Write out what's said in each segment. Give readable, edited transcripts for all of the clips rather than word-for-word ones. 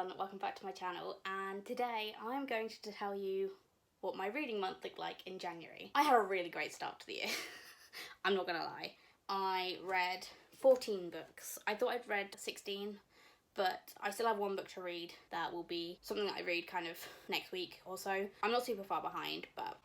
everyone, welcome back to my channel, and today I'm going to tell you what my reading month looked like in January. I had a really great start to the year. I'm not gonna lie. I read 14 books. I thought I'd read 16, but I still have one book to read that will be something that I read kind of next week or so. I'm not super far behind, but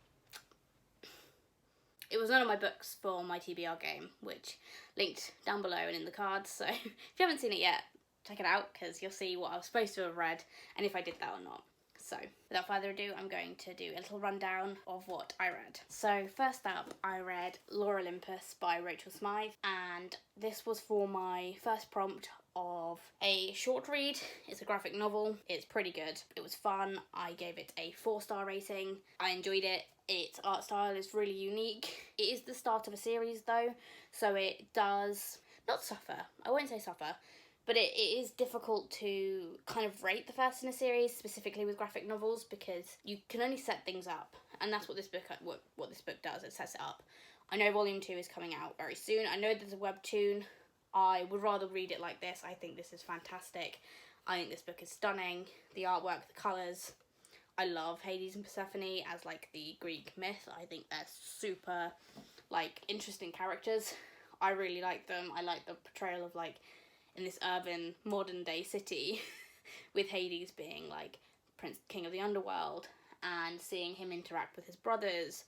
it was none of my books for my TBR game, which linked down below and in the cards, so if you haven't seen it yet, check it out because you'll see what I was supposed to have read and if I did that or not. So without further ado, I'm going to do a little rundown of what I read. So first up, I read Olympus by Rachel Smythe, and this was for my first prompt of a short read. It's a graphic novel. It's pretty good. It was fun. I gave it a 4-star rating. I enjoyed it. Its art style is really unique. It is the start of a series though, so it does not suffer. I won't say suffer, but it is difficult to kind of rate the first in a series, specifically with graphic novels, because you can only set things up, and that's what this book does. It sets it up. I know volume 2 is coming out very soon. I know there's a webtoon. I would rather read it like this. I think this is fantastic. I think this book is stunning. The artwork, the colours. I love Hades and Persephone as like the Greek myth. I think they're super like interesting characters. I really like them. I like the portrayal of like in this urban modern day city with Hades being like king of the underworld and seeing him interact with his brothers.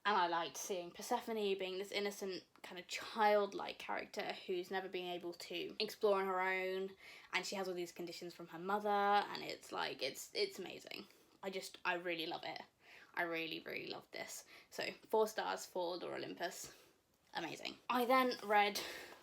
And I liked seeing Persephone being this innocent kind of childlike character who's never been able to explore on her own, and she has all these conditions from her mother, and it's like it's amazing. I really love it. I really love this. So 4 stars for Olympus. Amazing. I then read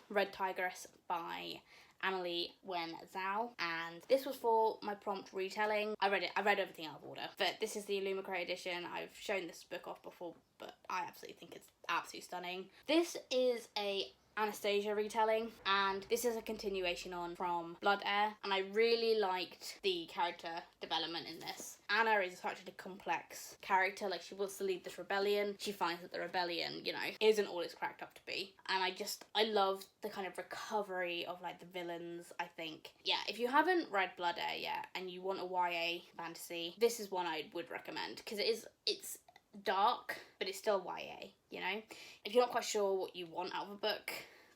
Red Tigress by Annalie Wen Zhao, and this was for my prompt retelling. I read everything out of order, but this is the Illumicray edition. I've shown this book off before, but I absolutely think it's absolutely stunning. This is a Anastasia retelling, and this is a continuation on from Blood Heir, and I really liked the character development in this. Anna is such a complex character. Like, she wants to lead this rebellion. She finds that the rebellion, you know, isn't all it's cracked up to be, and I love the kind of recovery of like the villains. I think, yeah, if you haven't read Blood Heir yet and you want a YA fantasy, this is one I would recommend, because it's dark, but it's still YA, you know? If you're not quite sure what you want out of a book,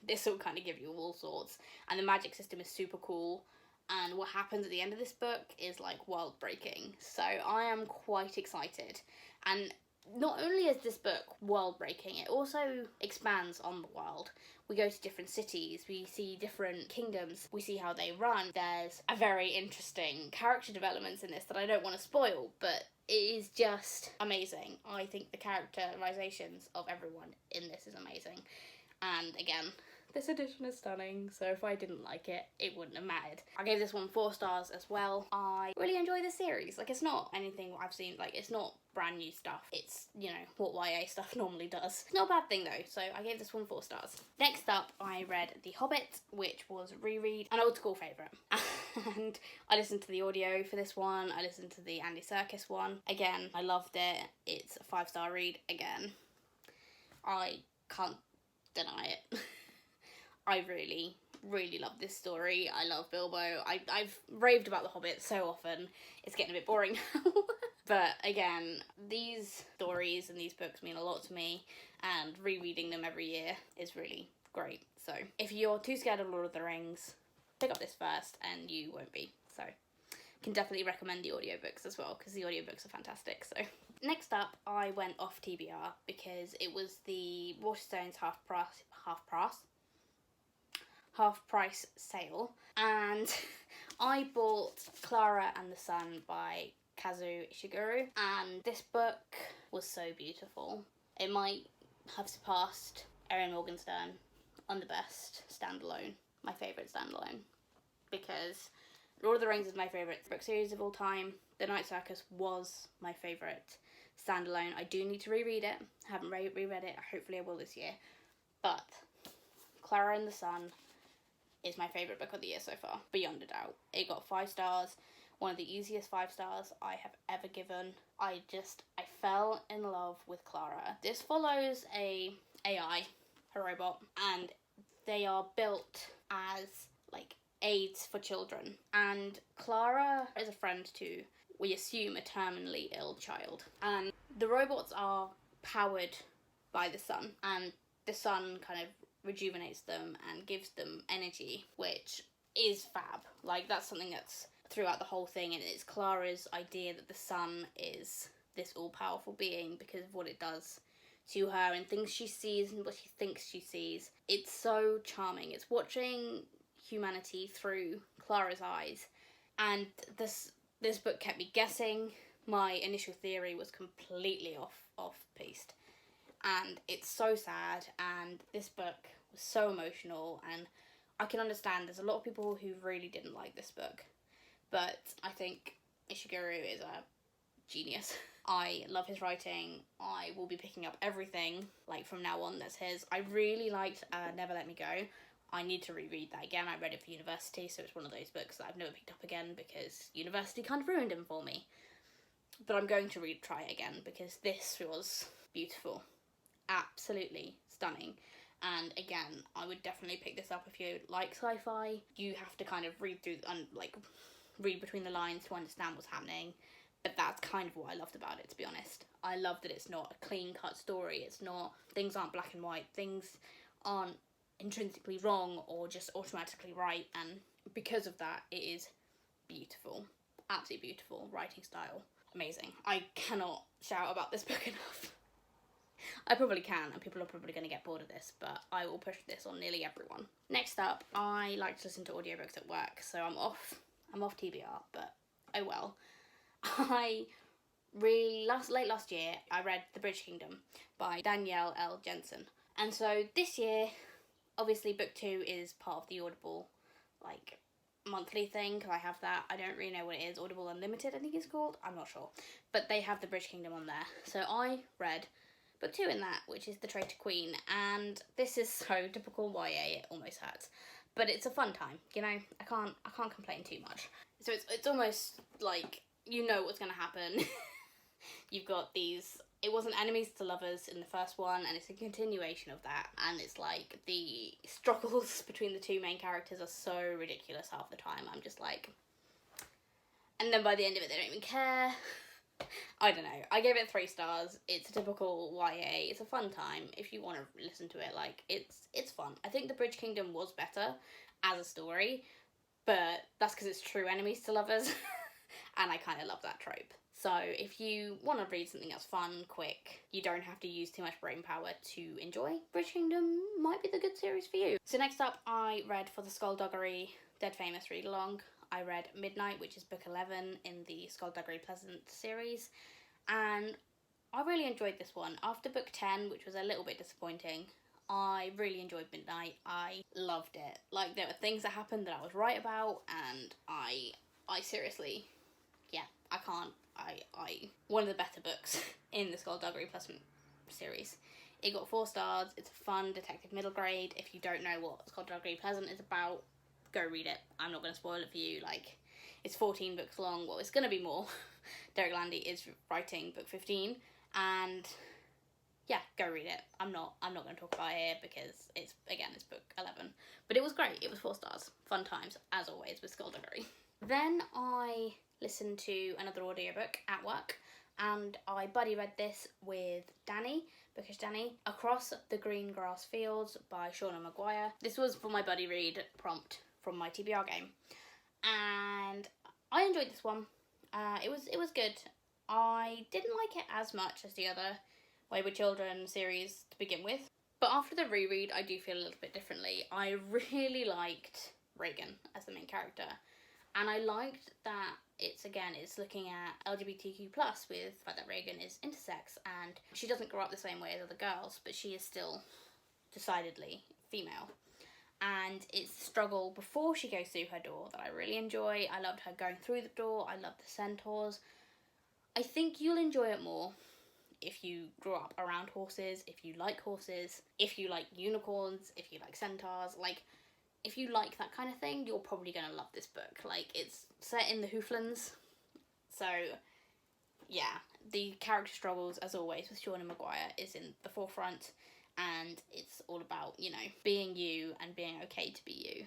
this will kind of give you all sorts. And the magic system is super cool, and what happens at the end of this book is like world breaking. So I am quite excited. And not only is this book world breaking, it also expands on the world. We go to different cities, we see different kingdoms, we see how they run. There's a very interesting character developments in this that I don't want to spoil, but it is just amazing. I think the characterizations of everyone in this is amazing. And again, this edition is stunning, so if I didn't like it, it wouldn't have mattered. I gave this one 4 stars as well. I really enjoy this series. Like, it's not anything I've seen, like, it's not brand new stuff. It's, you know, what YA stuff normally does. It's not a bad thing though, so I gave this one 4 stars. Next up, I read The Hobbit, which was a reread, an old school favourite. And I listened to the audio for this one. I listened to the Andy Serkis one. Again, I loved it. It's a 5-star read again. I can't deny it. I really love this story. I love Bilbo. I've raved about The Hobbit so often, it's getting a bit boring now. But again, these stories and these books mean a lot to me, and rereading them every year is really great. So if you're too scared of Lord of the Rings, pick up this first and you won't be. So can definitely recommend the audiobooks as well, because the audiobooks are fantastic. So next up, I went off TBR because it was the Waterstones half price sale, and I bought Clara and the Sun by Kazu Ishiguro, and this book was so beautiful. It might have surpassed Erin Morgenstern on the best standalone, my favourite standalone, because Lord of the Rings is my favourite book series of all time. The Night Circus was my favourite standalone. I do need to reread it. I haven't reread it. Hopefully I will this year. But Clara and the Sun is my favourite book of the year so far, beyond a doubt. It got 5 stars. One of the easiest 5 stars I have ever given. I fell in love with Clara. This follows a AI, a robot, and they are built as like aids for children. And Clara is a friend to, we assume, a terminally ill child. And the robots are powered by the sun, and the sun kind of rejuvenates them and gives them energy, which is fab. Like, that's something that's throughout the whole thing, and it's Clara's idea that the sun is this all-powerful being because of what it does to her and things she sees and what she thinks she sees. It's so charming. It's watching humanity through Clara's eyes, and this book kept me guessing. My initial theory was completely off-piste, and it's so sad, and this book was so emotional, and I can understand there's a lot of people who really didn't like this book, but I think Ishiguro is a genius. I love his writing. I will be picking up everything, like, from now on that's his. I really liked Never Let Me Go. I need to reread that again. I read it for university, so it's one of those books that I've never picked up again because university kind of ruined him for me. But I'm going to try it again because this was beautiful. Absolutely stunning. And again, I would definitely pick this up if you like sci-fi. You have to kind of read through and, like, read between the lines to understand what's happening. But that's kind of what I loved about it, to be honest. I love that it's not a clean-cut story. It's not, things aren't black and white. Things aren't intrinsically wrong or just automatically right. And because of that, it is beautiful. Absolutely beautiful writing style. Amazing. I cannot shout about this book enough. I probably can, and people are probably going to get bored of this, but I will push this on nearly everyone. Next up, I like to listen to audiobooks at work, so I'm off TBR, but oh well. Late last year, I read The Bridge Kingdom by Danielle L. Jensen. And so this year, obviously book 2 is part of the Audible, like, monthly thing, because I have that. I don't really know what it is. Audible Unlimited, I think it's called. I'm not sure. But they have The Bridge Kingdom on there. So I read book 2 in that, which is The Traitor Queen. And this is so typical YA, it almost hurts. But it's a fun time, you know? I can't complain too much. So it's almost like you know what's going to happen. You've got these, it wasn't enemies to lovers in the first one, and it's a continuation of that, and it's like the struggles between the two main characters are so ridiculous half the time. I'm just like, and then by the end of it they don't even care. I don't know. I gave it 3 stars. It's a typical YA. It's a fun time if you want to listen to it. Like, it's fun. I think The Bridge Kingdom was better as a story, but that's because it's true enemies to lovers. And I kind of love that trope. So if you want to read something that's fun, quick, you don't have to use too much brain power to enjoy, Bridge Kingdom might be the good series for you. So next up, I read for the Skullduggery Dead Famous Read Along. I read Midnight, which is book 11 in the Skullduggery Pleasant series, and I really enjoyed this one. After book 10, which was a little bit disappointing, I really enjoyed Midnight. I loved it. Like, there were things that happened that I was right about, and I seriously, yeah, one of the better books in the Skullduggery Pleasant series. It got 4 stars. It's a fun detective middle grade. If you don't know what Skullduggery Pleasant is about, go read it. I'm not going to spoil it for you. Like, it's 14 books long. Well, it's going to be more. Derek Landy is writing book 15, and yeah, go read it. I'm not going to talk about it here because it's book 11. But it was great. It was 4 stars. Fun times, as always, with Skullduggery. Then I listened to another audiobook at work, and I buddy read this with Danny, because Danny, Across the Green Grass Fields by Shauna Maguire. This was for my buddy read prompt from my TBR game, and I enjoyed this one. It was good. I didn't like it as much as the other Wayward Children series to begin with, but after the reread I do feel a little bit differently. I really liked Reagan as the main character, and I liked that it's looking at LGBTQ+, with the fact that Reagan is intersex, and she doesn't grow up the same way as other girls, but she is still decidedly female. And it's the struggle before she goes through her door that I really enjoy. I loved her going through the door. I loved the centaurs. I think you'll enjoy it more if you grew up around horses, if you like unicorns, if you like centaurs. Like, if you like that kind of thing, you're probably going to love this book. Like, it's set in the Hooflands. So, yeah, the character struggles, as always, with Shauna Maguire is in the forefront. And it's all about, you know, being you and being okay to be you.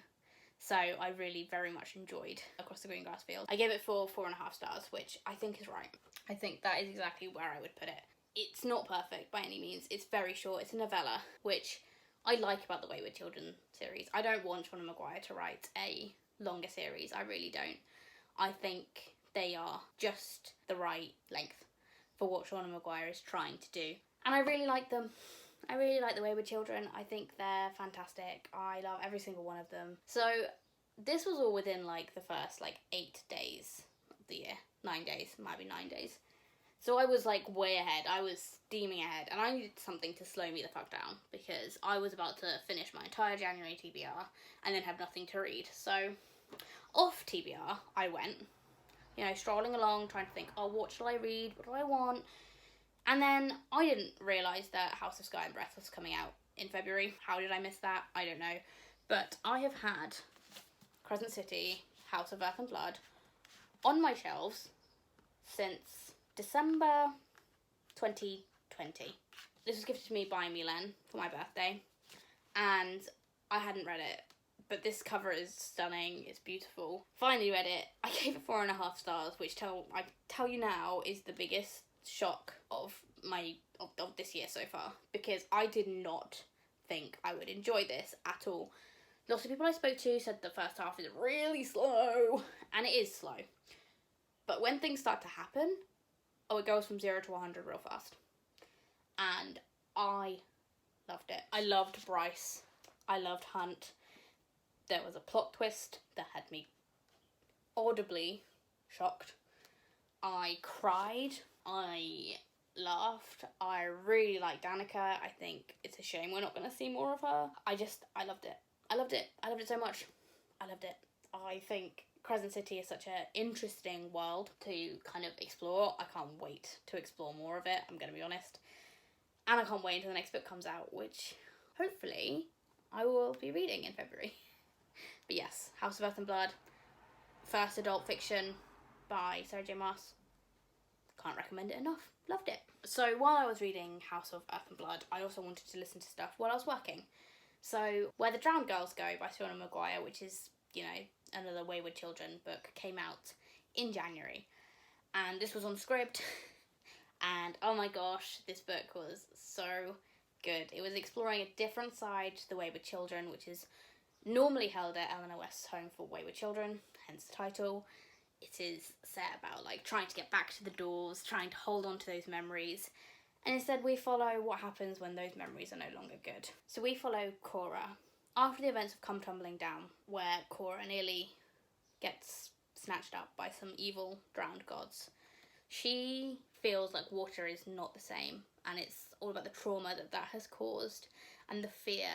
So I really very much enjoyed Across the Green Grass Field. I gave it 4.5 stars, which I think is right. I think that is exactly where I would put it. It's not perfect by any means. It's very short. It's a novella, which I like about the Wayward Children series. I don't want Sean Maguire to write a longer series. I really don't. I think they are just the right length for what Sean Maguire is trying to do. And I really like them. I really like the Wayward Children. I think they're fantastic. I love every single one of them. So this was all within like the first like 8 days of the year. 9 days, might be 9 days. So I was like way ahead. I was steaming ahead, and I needed something to slow me the fuck down because I was about to finish my entire January TBR and then have nothing to read. So off TBR I went, you know, strolling along trying to think, oh, what shall I read? What do I want? And then I didn't realise that House of Sky and Breath was coming out in February. How did I miss that? I don't know. But I have had Crescent City, House of Earth and Blood on my shelves since December 2020. This was gifted to me by Milan for my birthday, and I hadn't read it, but this cover is stunning. It's beautiful. Finally read it. I gave it 4.5 stars, which I tell you now is the biggest shock of this year so far, because I did not think I would enjoy this at all. Lots of people I spoke to said the first half is really slow, and it is slow. But when things start to happen, it goes from 0 to 100 real fast. And I loved it. I loved Bryce. I loved Hunt. There was a plot twist that had me audibly shocked. I cried. I laughed. I really liked Danica. I think it's a shame we're not going to see more of her. I loved it. I loved it. I loved it so much. I loved it. I think Crescent City is such an interesting world to kind of explore. I can't wait to explore more of it, I'm going to be honest. And I can't wait until the next book comes out, which hopefully I will be reading in February. But yes, House of Earth and Blood, first adult fiction by Sarah J Maas. Can't recommend it enough. Loved it. So while I was reading House of Earth and Blood, I also wanted to listen to stuff while I was working. So Where the Drowned Girls Go by Sean Maguire, which is, you know, another Wayward Children book, came out in January. And this was on Scribd. And oh my gosh, this book was so good. It was exploring a different side to the Wayward Children, which is normally held at Eleanor West's home for Wayward Children, hence the title. It is set about like trying to get back to the doors, trying to hold on to those memories. And instead we follow what happens when those memories are no longer good. So we follow Cora after the events have come tumbling down, where Cora nearly gets snatched up by some evil drowned gods. She feels like water is not the same, and it's all about the trauma that has caused, and the fear,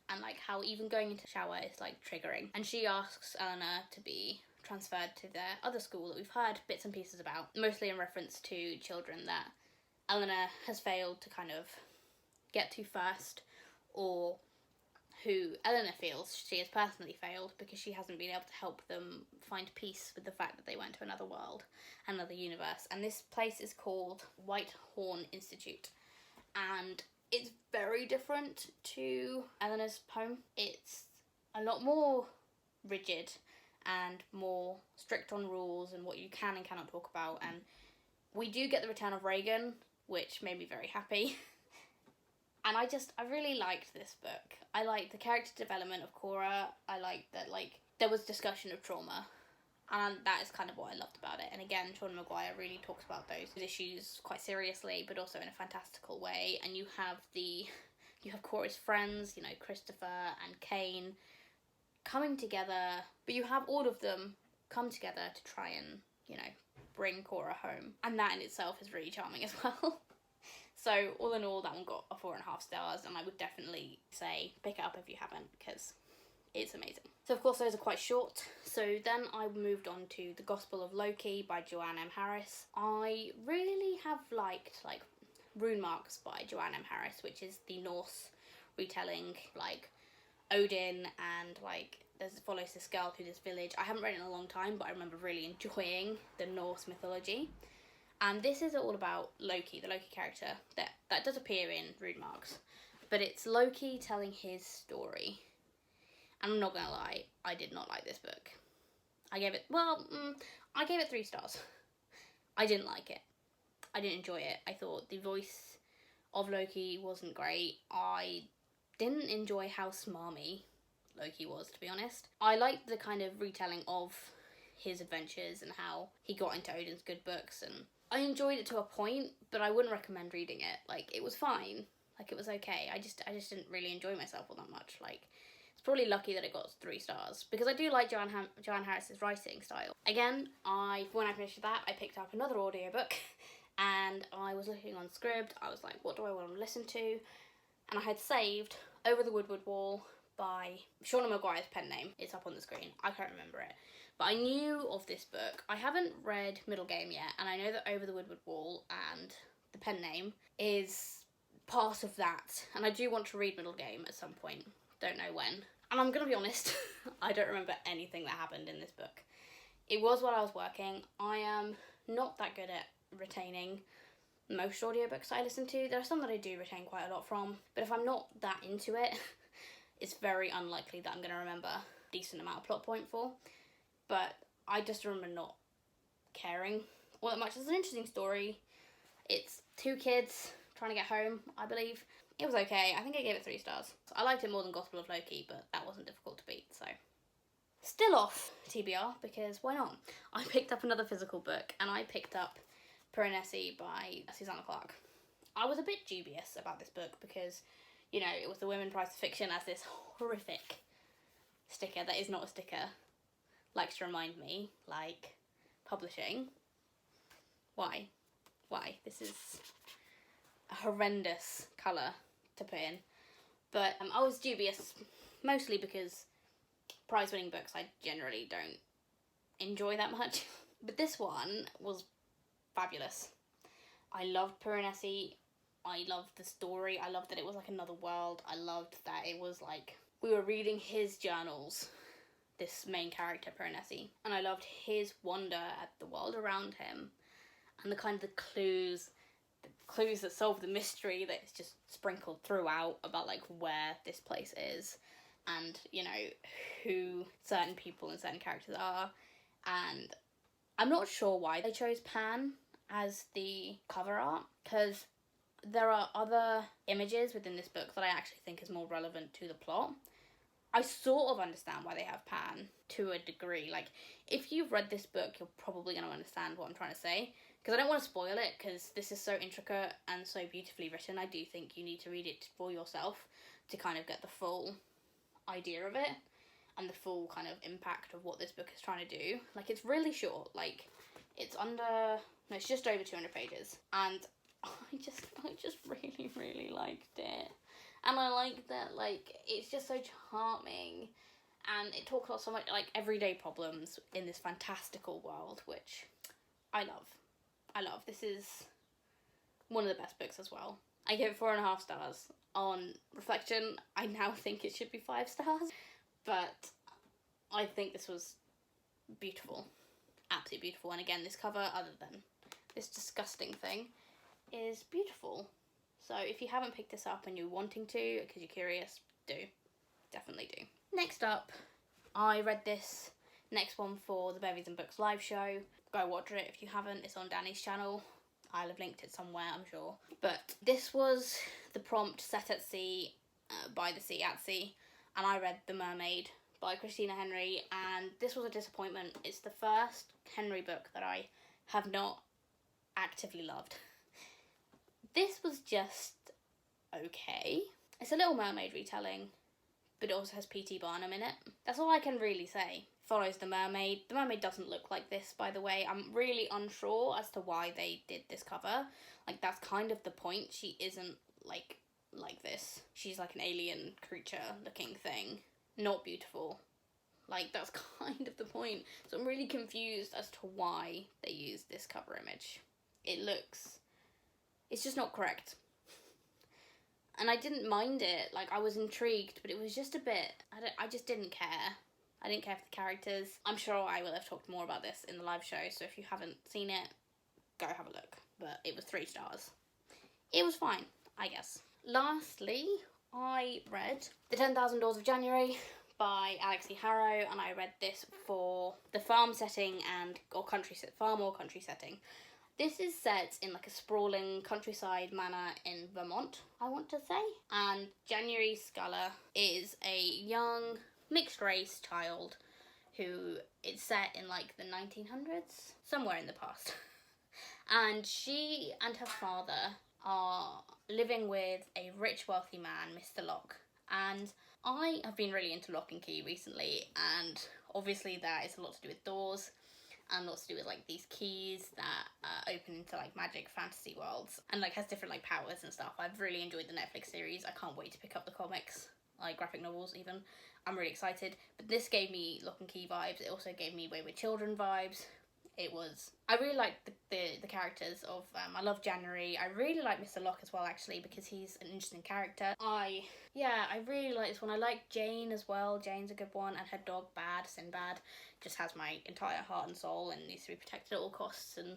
and like how even going into the shower is like triggering. And she asks Eleanor to be transferred to their other school that we've heard bits and pieces about, mostly in reference to children that Eleanor has failed to kind of get to first, or who Eleanor feels she has personally failed because she hasn't been able to help them find peace with the fact that they went to another world, another universe. And this place is called Whitehorn Institute, and it's very different to Eleanor's home. It's a lot more rigid and more strict on rules and what you can and cannot talk about. And we do get the return of Reagan, which made me very happy. And I really liked this book. I liked the character development of Cora. I liked that, like, there was discussion of trauma. And that is kind of what I loved about it. And again, Sean Maguire really talks about those issues quite seriously, but also in a fantastical way. And you have Cora's friends, you know, Christopher and Kane, coming together. But you have all of them come together to try and, you know, bring Cora home. And that in itself is really charming as well. So all in all, that one got a 4.5 stars, and I would definitely say pick it up if you haven't, because it's amazing. So of course those are quite short. So then I moved on to The Gospel of Loki by Joanne M. Harris. I really have liked like Rune Marks by Joanne M. Harris, which is the Norse retelling, like Odin, and like follows this girl through this village. I haven't read it in a long time, but I remember really enjoying the Norse mythology. And this is all about Loki, the Loki character that does appear in Rune Marks. But it's Loki telling his story. And I'm not gonna lie, I did not like this book. I gave it 3 stars. I didn't like it. I didn't enjoy it. I thought the voice of Loki wasn't great. I didn't enjoy how smarmy Loki was, to be honest. I liked the kind of retelling of his adventures and how he got into Odin's good books, and I enjoyed it to a point, but I wouldn't recommend reading it. Like, it was fine. Like, it was okay. I just didn't really enjoy myself all that much. Like, it's probably lucky that it got 3 stars, because I do like Joanne Harris's writing style. Again, when I finished that, I picked up another audiobook, and I was looking on Scribd. I was like, what do I want to listen to? And I had saved Over the Woodward Wall by Shauna Maguire's pen name. It's up on the screen. I can't remember it. But I knew of this book. I haven't read Middle Game yet, and I know that Over the Woodward Wall and the pen name is part of that. And I do want to read Middle Game at some point. Don't know when. And I'm going to be honest, I don't remember anything that happened in this book. It was while I was working. I am not that good at retaining most audiobooks I listen to. There are some that I do retain quite a lot from, but if I'm not that into it, it's very unlikely that I'm going to remember a decent amount of plot point for. But I just remember not caring all that much. It's an interesting story. It's 2 kids trying to get home, I believe. It was okay. I think I gave it 3 stars. I liked it more than Gospel of Loki, but that wasn't difficult to beat, so. Still off TBR, because why not? I picked up another physical book, and I picked up Perky Nessie by Susanna Clarke. I was a bit dubious about this book because, you know, it was the Women Prize of Fiction as this horrific sticker that is not a sticker likes to remind me, like, publishing. Why? This is a horrendous colour to put in. But I was dubious, mostly because prize-winning books I generally don't enjoy that much. But this one was fabulous. I loved Perky Nessie. I loved the story. I loved that it was like another world. I loved that it was like we were reading his journals, this main character, Perky Nessie. And I loved his wonder at the world around him and the kind of the clues that solve the mystery that is just sprinkled throughout about like where this place is and, you know, who certain people and certain characters are. And I'm not sure why they chose Pan as the cover art, because there are other images within this book that I actually think is more relevant to the plot. I sort of understand why they have Pan to a degree. Like, if you've read this book, you're probably going to understand what I'm trying to say, because I don't want to spoil it, because this is so intricate and so beautifully written. I do think you need to read it for yourself to kind of get the full idea of it and the full kind of impact of what this book is trying to do. Like, it's really short. Like, it's just over 200 pages. And I just really, really liked it. And I like that, like, it's just so charming. And it talks about so much, like, everyday problems in this fantastical world, which I love. This is one of the best books as well. I give it 4.5 stars. On reflection, I now think it should be 5 stars. But I think this was beautiful. Absolutely beautiful. And again, this cover, other than this disgusting thing, is beautiful. So if you haven't picked this up and you're wanting to, because you're curious, do. Definitely do. Next up, I read this next one for the Bevies and Books live show. Go watch it if you haven't. It's on Danny's channel. I'll have linked it somewhere, I'm sure. But this was the prompt Set at Sea, by the Sea at Sea. And I read The Mermaid by Christina Henry. And this was a disappointment. It's the first Henry book that I have not actively loved. This was just okay. It's a Little Mermaid retelling, but it also has P.T. Barnum in it. That's all I can really say. Follows the mermaid. The mermaid doesn't look like this, by the way. I'm really unsure as to why they did this cover. Like, that's kind of the point. She isn't like this. She's like an alien creature looking thing. Not beautiful. Like, that's kind of the point. So I'm really confused as to why they used this cover image. It's just not correct. And I didn't mind it. Like, I was intrigued, but it was just a bit, I just didn't care. I didn't care for the characters. I'm sure I will have talked more about this in the live show, so if you haven't seen it, go have a look. But it was 3 stars. It was fine, I guess. Lastly, I read The 10,000 Doors of January by Alexi Harrow, and I read this for the farm setting or country setting. This is set in like a sprawling countryside manor in Vermont, I want to say. And January Sculler is a young mixed race child who is set in like the 1900s, somewhere in the past. And she and her father are living with a rich, wealthy man, Mr. Locke. And I have been really into Lock and Key recently, and obviously that is a lot to do with doors and lots to do with like these keys that open into like magic fantasy worlds and like has different like powers and stuff. I've really enjoyed the Netflix series. I can't wait to pick up the comics, like graphic novels even. I'm really excited. But this gave me Lock and Key vibes. It also gave me Wayward Children vibes. I really liked the characters of, I love January. I really like Mr. Locke as well, actually, because he's an interesting character. I really like this one. I like Jane as well. Jane's a good one. And her dog, Sinbad, just has my entire heart and soul and needs to be protected at all costs. And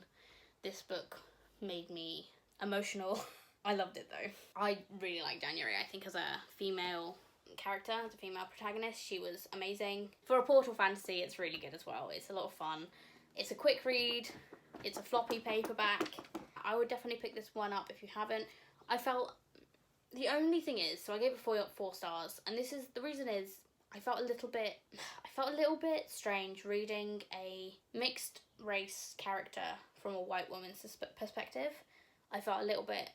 this book made me emotional. I loved it, though. I really like January. I think as a female character, as a female protagonist, she was amazing. For a portal fantasy, it's really good as well. It's a lot of fun. It's a quick read. It's a floppy paperback. I would definitely pick this one up if you haven't. I felt, the only thing is, so I gave it 4 stars, and the reason is, I felt a little bit strange reading a mixed race character from a white woman's perspective. I felt a little bit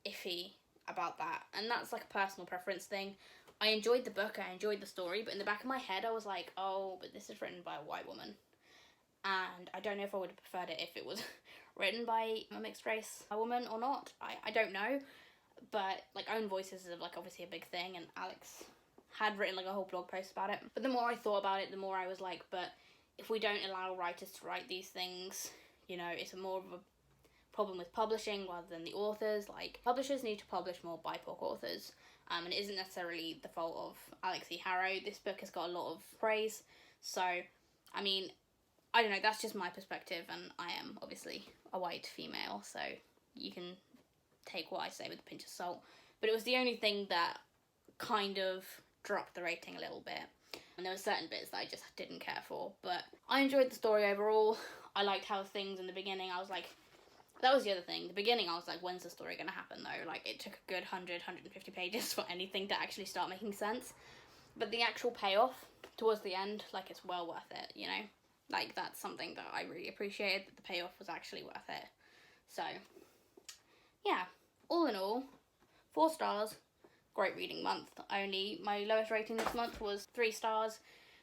iffy about that, and that's like a personal preference thing. I enjoyed the book, I enjoyed the story, but in the back of my head I was like, oh, but this is written by a white woman. And I don't know if I would have preferred it if it was written by a mixed race woman or not. I don't know. But like own voices is like obviously a big thing, and Alex had written like a whole blog post about it. But the more I thought about it, the more I was like, but if we don't allow writers to write these things, you know, it's more of a problem with publishing rather than the authors. Like, publishers need to publish more BIPOC authors. And it isn't necessarily the fault of Alexi Harrow. This book has got a lot of praise. So, I mean, I don't know, that's just my perspective, and I am obviously a white female, so you can take what I say with a pinch of salt. But it was the only thing that kind of dropped the rating a little bit. And there were certain bits that I just didn't care for. But I enjoyed the story overall. I liked how things in the beginning, I was like, that was the other thing. The beginning, I was like, when's the story going to happen, though? Like, it took a good 150 pages for anything to actually start making sense. But the actual payoff towards the end, like, it's well worth it, you know? Like, that's something that I really appreciated, that the payoff was actually worth it. So, yeah. All in all, 4 stars. Great reading month. Only my lowest rating this month was 3 stars.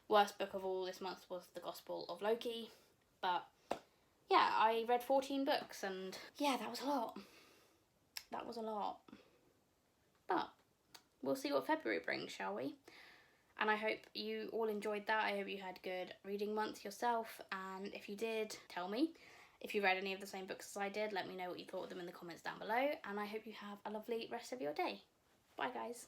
Worst book of all this month was The Gospel of Loki. But, yeah, I read 14 books, and yeah, that was a lot. That was a lot. But we'll see what February brings, shall we? And I hope you all enjoyed that. I hope you had a good reading month yourself. And if you did, tell me. If you read any of the same books as I did, let me know what you thought of them in the comments down below. And I hope you have a lovely rest of your day. Bye, guys.